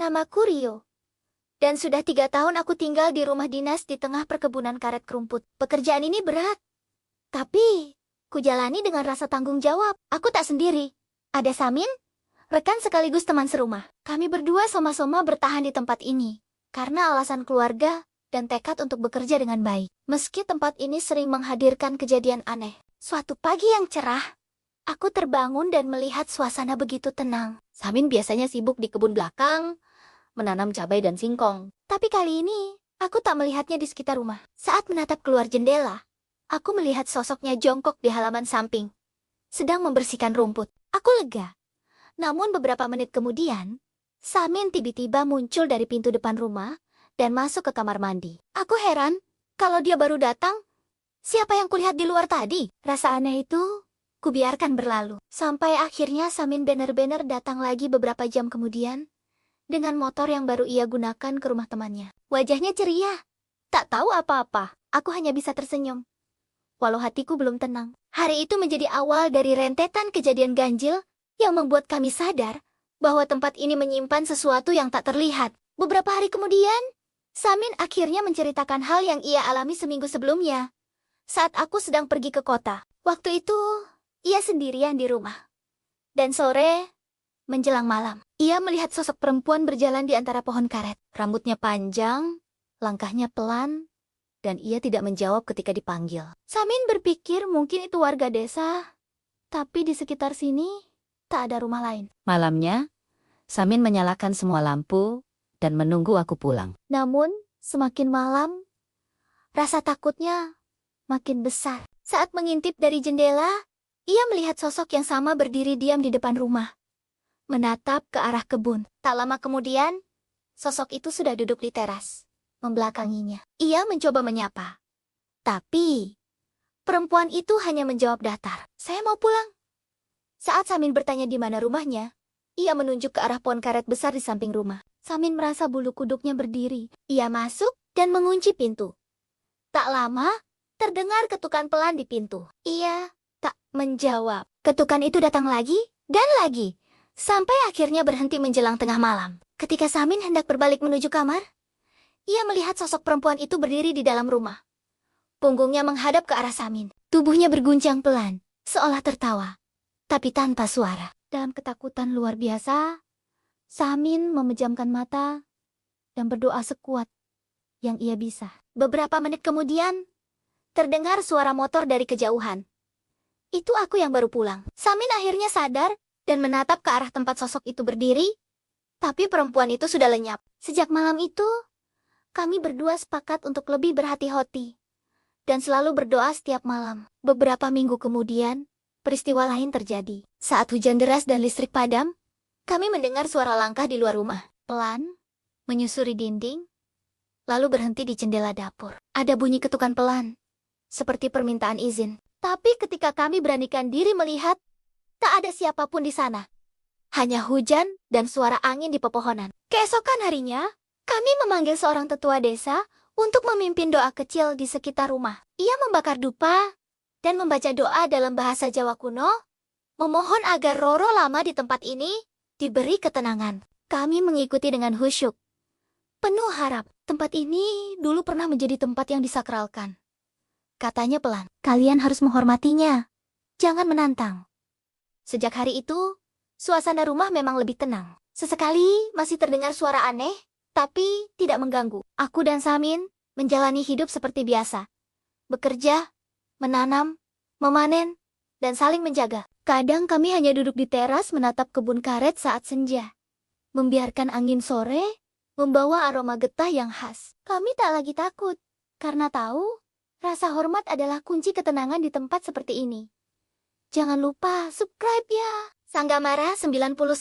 Namaku Rio. Dan sudah 3 tahun aku tinggal di rumah dinas di tengah perkebunan karet kerumput. Pekerjaan ini berat. Tapi, ku jalani dengan rasa tanggung jawab. Aku tak sendiri. Ada Samin, rekan sekaligus teman serumah. Kami berdua sama-sama bertahan di tempat ini. Karena alasan keluarga dan tekad untuk bekerja dengan baik. Meski tempat ini sering menghadirkan kejadian aneh. Suatu pagi yang cerah, aku terbangun dan melihat suasana begitu tenang. Samin biasanya sibuk di kebun belakang, menanam cabai dan singkong. Tapi kali ini, aku tak melihatnya di sekitar rumah. Saat menatap keluar jendela, aku melihat sosoknya jongkok di halaman samping, sedang membersihkan rumput. Aku lega. Namun beberapa menit kemudian, Samin tiba-tiba muncul dari pintu depan rumah dan masuk ke kamar mandi. Aku heran, kalau dia baru datang, siapa yang kulihat di luar tadi? Rasa aneh itu, kubiarkan berlalu. Sampai akhirnya Samin benar-benar datang lagi beberapa jam kemudian, dengan motor yang baru ia gunakan ke rumah temannya. Wajahnya ceria. Tak tahu apa-apa, aku hanya bisa tersenyum. Walau hatiku belum tenang. Hari itu menjadi awal dari rentetan kejadian ganjil yang membuat kami sadar bahwa tempat ini menyimpan sesuatu yang tak terlihat. Beberapa hari kemudian, Samin akhirnya menceritakan hal yang ia alami seminggu sebelumnya. Saat aku sedang pergi ke kota. Waktu itu, ia sendirian di rumah. Dan sore, menjelang malam, ia melihat sosok perempuan berjalan di antara pohon karet. Rambutnya panjang, langkahnya pelan, dan ia tidak menjawab ketika dipanggil. Samin berpikir mungkin itu warga desa, tapi di sekitar sini tak ada rumah lain. Malamnya, Samin menyalakan semua lampu dan menunggu aku pulang. Namun, semakin malam, rasa takutnya makin besar. Saat mengintip dari jendela, ia melihat sosok yang sama berdiri diam di depan rumah, menatap ke arah kebun. Tak lama kemudian, sosok itu sudah duduk di teras, membelakanginya. Ia mencoba menyapa. Tapi, perempuan itu hanya menjawab datar. Saya mau pulang. Saat Samin bertanya di mana rumahnya, ia menunjuk ke arah pohon karet besar di samping rumah. Samin merasa bulu kuduknya berdiri. Ia masuk dan mengunci pintu. Tak lama, terdengar ketukan pelan di pintu. Ia tak menjawab. Ketukan itu datang lagi dan lagi, sampai akhirnya berhenti menjelang tengah malam. Ketika Samin hendak berbalik menuju kamar, ia melihat sosok perempuan itu berdiri di dalam rumah. Punggungnya menghadap ke arah Samin. Tubuhnya berguncang pelan, seolah tertawa, tapi tanpa suara. Dalam ketakutan luar biasa, Samin memejamkan mata dan berdoa sekuat yang ia bisa. Beberapa menit kemudian, terdengar suara motor dari kejauhan. Itu aku yang baru pulang. Samin akhirnya sadar dan menatap ke arah tempat sosok itu berdiri, tapi perempuan itu sudah lenyap. Sejak malam itu, kami berdua sepakat untuk lebih berhati-hati dan selalu berdoa setiap malam. Beberapa minggu kemudian, peristiwa lain terjadi. Saat hujan deras dan listrik padam, kami mendengar suara langkah di luar rumah. Pelan, menyusuri dinding, lalu berhenti di jendela dapur. Ada bunyi ketukan pelan, seperti permintaan izin. Tapi ketika kami beranikan diri melihat, tak ada siapapun di sana. Hanya hujan dan suara angin di pepohonan. Keesokan harinya, kami memanggil seorang tetua desa untuk memimpin doa kecil di sekitar rumah. Ia membakar dupa dan membaca doa dalam bahasa Jawa kuno, memohon agar Roro lama di tempat ini diberi ketenangan. Kami mengikuti dengan khusyuk, penuh harap. Tempat ini dulu pernah menjadi tempat yang disakralkan. Katanya pelan, kalian harus menghormatinya, jangan menantang. Sejak hari itu, suasana rumah memang lebih tenang. Sesekali masih terdengar suara aneh, tapi tidak mengganggu. Aku dan Samin menjalani hidup seperti biasa. Bekerja, menanam, memanen, dan saling menjaga. Kadang kami hanya duduk di teras menatap kebun karet saat senja, membiarkan angin sore membawa aroma getah yang khas. Kami tak lagi takut, karena tahu rasa hormat adalah kunci ketenangan di tempat seperti ini. Jangan lupa subscribe ya. Sanggamara 99.